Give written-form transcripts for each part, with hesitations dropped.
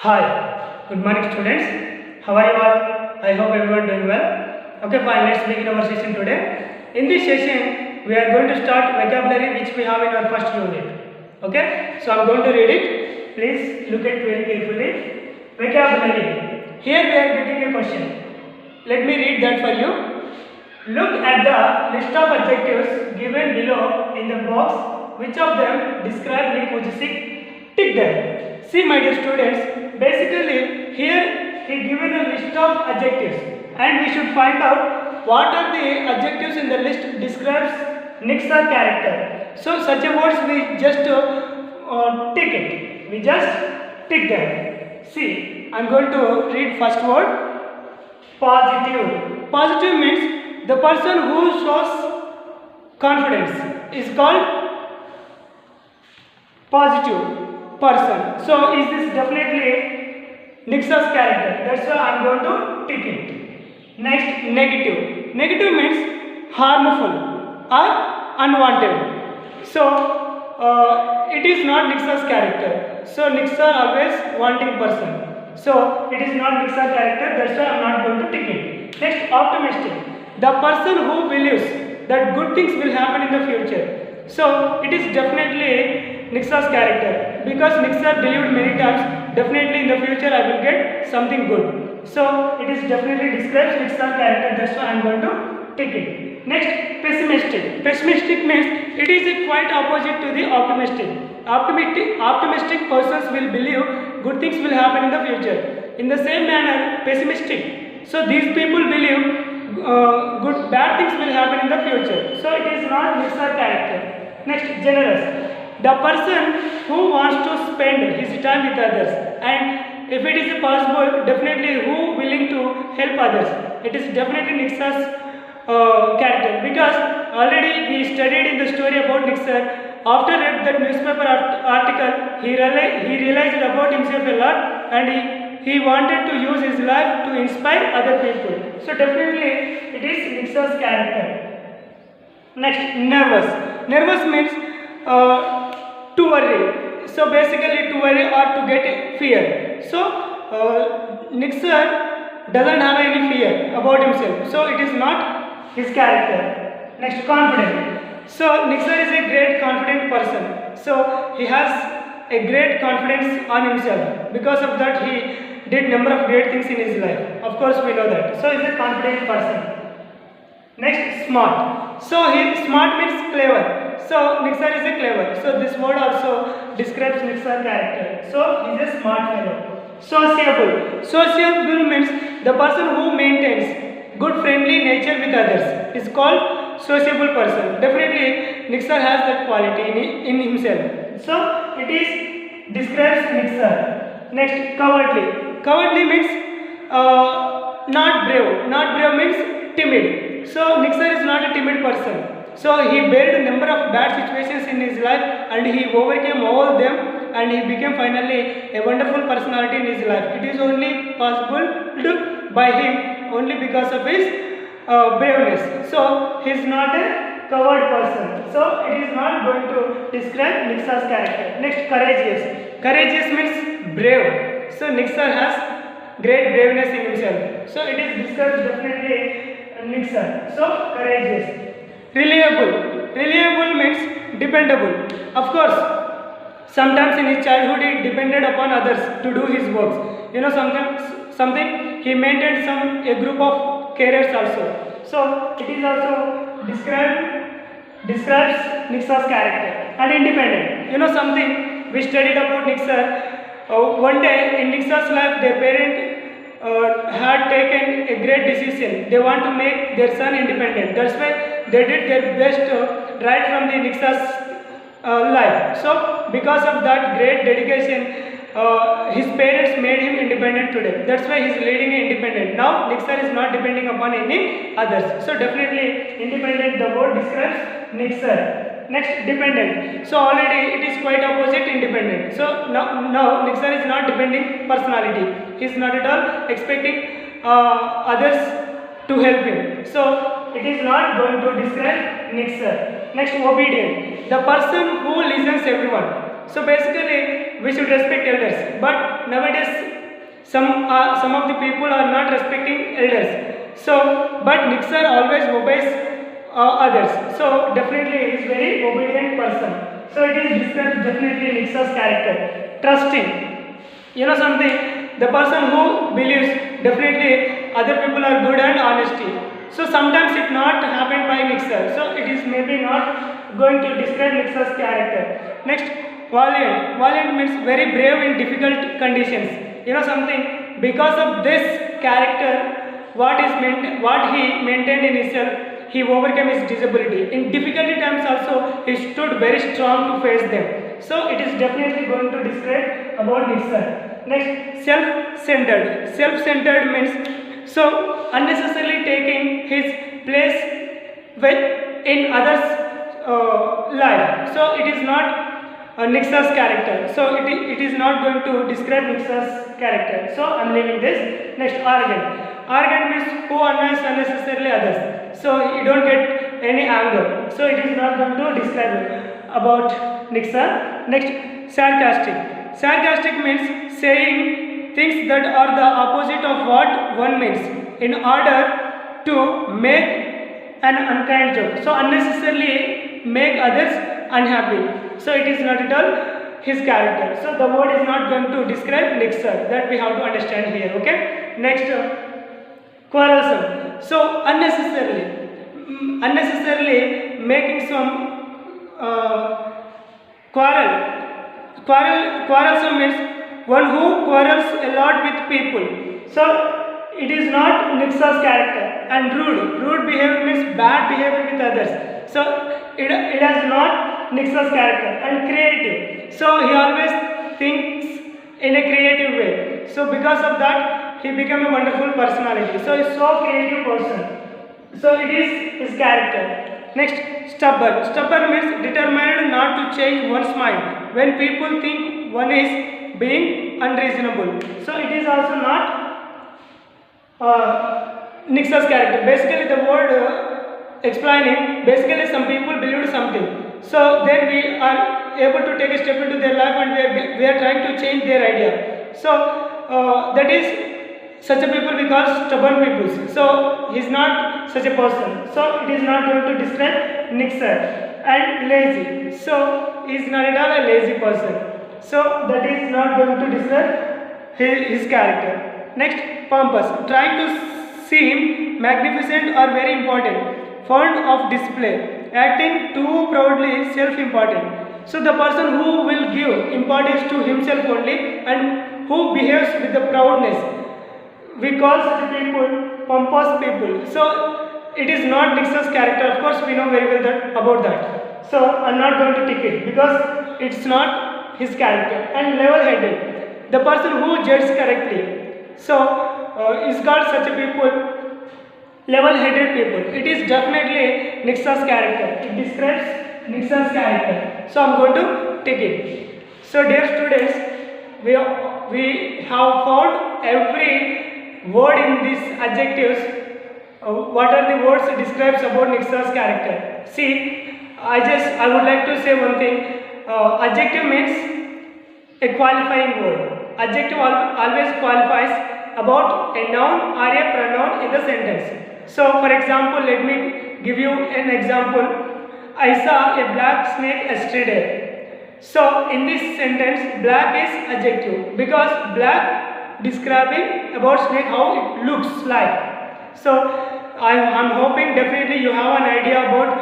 Hi, good morning students. How are you all? I hope everyone doing well. Okay, fine. Let's begin our session today. In this session, we are going to start vocabulary which we have in our first unit. Okay, so I'm going to read it. Please look at very carefully. Vocabulary. Here we are getting a question. Let me read that for you. Look at the list of adjectives given below in the box. Which of them describe Nikujisik? Tick them. See, my dear students, basically here he given a list of adjectives and we should find out what are the adjectives in the list describes Niksar character. So such a words we just tick it. We just tick them. See, I am going to read first word. Positive. Positive means the person who shows confidence is called positive person. So is this definitely Niksar's character? That's why I am going to tick it. Next, negative. Negative means harmful or unwanted. So it is not Niksar's character. So Niksar always wanting person. So it is not Niksar character. That's why I am not going to tick it. Next, optimistic. The person who believes that good things will happen in the future. So it is definitely Niksar's character, because Niksar believed many times definitely in the future I will get something good. So it is definitely describes Niksar's character. That's why I am going to take it. Next, pessimistic. Pessimistic means it is a quite opposite to the optimistic. Optimistic persons will believe good things will happen in the future. In the same manner, pessimistic. So these people believe bad things will happen in the future. So it is not Niksar character. Next, generous. The person who wants to spend his time with others, and if it is possible, definitely who willing to help others. It is definitely Niksar's character, because already we studied in the story about Niksar. After read that newspaper article, he realized about himself a lot, and he wanted to use his life to inspire other people. So definitely it is Niksar's character. Next, nervous. Nervous means to worry. So basically to worry or to get fear. So Niksar doesn't have any fear about himself. So it is not his character. Next, confident. So Niksar is a great confident person. So he has a great confidence on himself. Because of that he did number of great things in his life. Of course we know that. So he is a confident person. Next, smart. So here smart means clever. So Niksar is a clever. So this word also describes Niksar character. So he is a smart fellow. Sociable. Sociable means the person who maintains good friendly nature with others is called sociable person. Definitely Niksar has that quality in himself. So it is describes Niksar. Next, cowardly. Cowardly means not brave. Not brave means timid. So Niksar is not a timid person. So he bared a number of bad situations in his life and he overcame all them and he became finally a wonderful personality in his life. It is only possible by him only because of his braveness. So he is not a coward person. So it is not going to describe Niksar's character. Next, courageous. Courageous means brave. So Niksar has great braveness in himself. So it is described definitely Niksar. So courageous. Reliable. Reliable means dependable. Of course, sometimes in his childhood he depended upon others to do his works. You know, something he maintained a group of carers also. So it is also describes Niksar's character. And independent. You know something we studied about Niksar. One day in Niksar's life, their parent had taken a great decision. They want to make their son independent. That's why they did their best right from the Niksar's life. So because of that great dedication, his parents made him independent today. That's why he is leading independent. Now Niksar is not depending upon any others. So definitely independent, the word describes Niksar. Next, dependent. So already it is quite opposite independent. So now Niksar is not depending personality. He is not at all expecting others to help him. So it is not going to describe Niksar. Next, obedient. The person who listens everyone. So basically we should respect elders. But nowadays Some of the people are not respecting elders. So, but Nick sir always obeys others. So, definitely he is very obedient person. So, it is described definitely Nick sir's character. Trusting. You know something? The person who believes definitely other people are good and honesty. So sometimes it not happened by Nick sir. So it is maybe not going to describe Nick sir's character. Next, valiant. Valiant means very brave in difficult conditions. You know something? Because of this character, what he maintained in himself, he overcame his disability. In difficult times also, he stood very strong to face them. So it is definitely going to describe about Nick sir. Next, self-centered. Self-centered means so unnecessarily taking his place in others' life. So it is not Nick sir's character. So it is not going to describe Nick sir's character. So I am leaving this. Next, arrogant. Arrogant means who annoys unnecessarily others. So you don't get any anger. So it is not going to describe about Nick sir. Next, sarcastic. Sarcastic means saying things that are the opposite of what one means in order to make an unkind joke. So unnecessarily make others unhappy. So it is not at all his character. So the word is not going to describe Nick sir. That we have to understand here. Okay. Next, quarrelsome. So unnecessarily making some quarrelsome means one who quarrels a lot with people. So it is not Nick sir's character. And rude behavior means bad behavior with others. So it has not Nick sir's character. And creative. So he always thinks in a creative way. So because of that, he became a wonderful personality. So he is so creative person. So it is his character. Next, stubborn. Stubborn means determined not to change one's mind when people think one is being unreasonable. So it is also not Nick sir's character. Basically, the word explaining, basically some people believed something. So then we are able to take a step into their life and we are trying to change their idea. So that is such a people we call stubborn people. So he is not such a person. So it is not going to describe Nick sir. And lazy. So he is not at all a lazy person. So that is not going to describe his character. Next, pompous. Trying to seem magnificent or very important. Fond of display. Acting too proudly self-important. So the person who will give importance to himself only and who behaves with the proudness. We call such people pompous people. So it is not Nick sir's character. Of course, we know very well about that. So I am not going to take it because it's not his character. And level-headed, the person who judges correctly. So is called such a people level-headed people. It is definitely Nick sir's character. It describes Nick sir's character. So I am going to take it. So dear students, we have found every word in these adjectives. What are the words it describes about Nick sir's character? See, I would like to say one thing. Adjective means a qualifying word. Adjective always qualifies about a noun or a pronoun in the sentence. So, for example, let me give you an example. I saw a black snake yesterday. So, in this sentence, black is adjective because black describing about snake how it looks like. So I am hoping definitely you have an idea about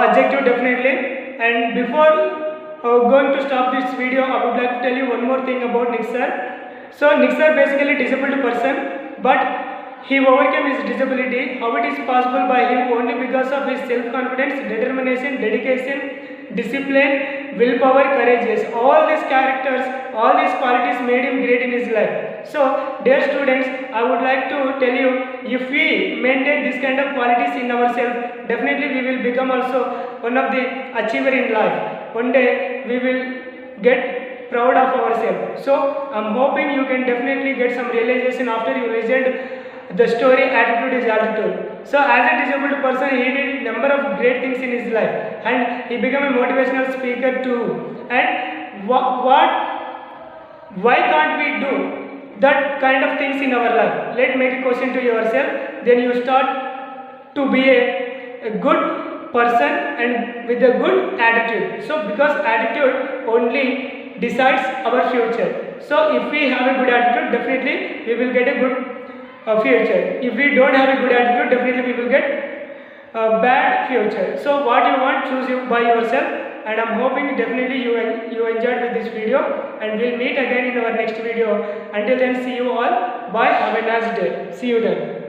adjective definitely. And before going to stop this video, I would like to tell you one more thing about Nick sir. So Nick sir basically disabled person, but he overcame his disability. How it is possible by him? Only because of his self-confidence, determination, dedication, discipline, willpower, courage. All these characters, all these qualities made him great in his life. So, dear students, I would like to tell you, if we maintain this kind of qualities in ourselves, definitely we will become also one of the achiever in life. One day we will get proud of ourselves. So, I am hoping you can definitely get some realization after you listened the story Attitude is Altitude. So as a disabled person, he did number of great things in his life and he became a motivational speaker too. And why can't we do that kind of things in our life. Let make a question to yourself, then you start to be a good person and with a good attitude. So because attitude only decides our future. So if we have a good attitude, definitely we will get a good future. If we don't have a good attitude, definitely we will get a bad future. So what you want, choose you by yourself. And I'm hoping definitely you enjoyed with this video, and we'll meet again in our next video. Until then, see you all. Bye. Have a nice day. See you then.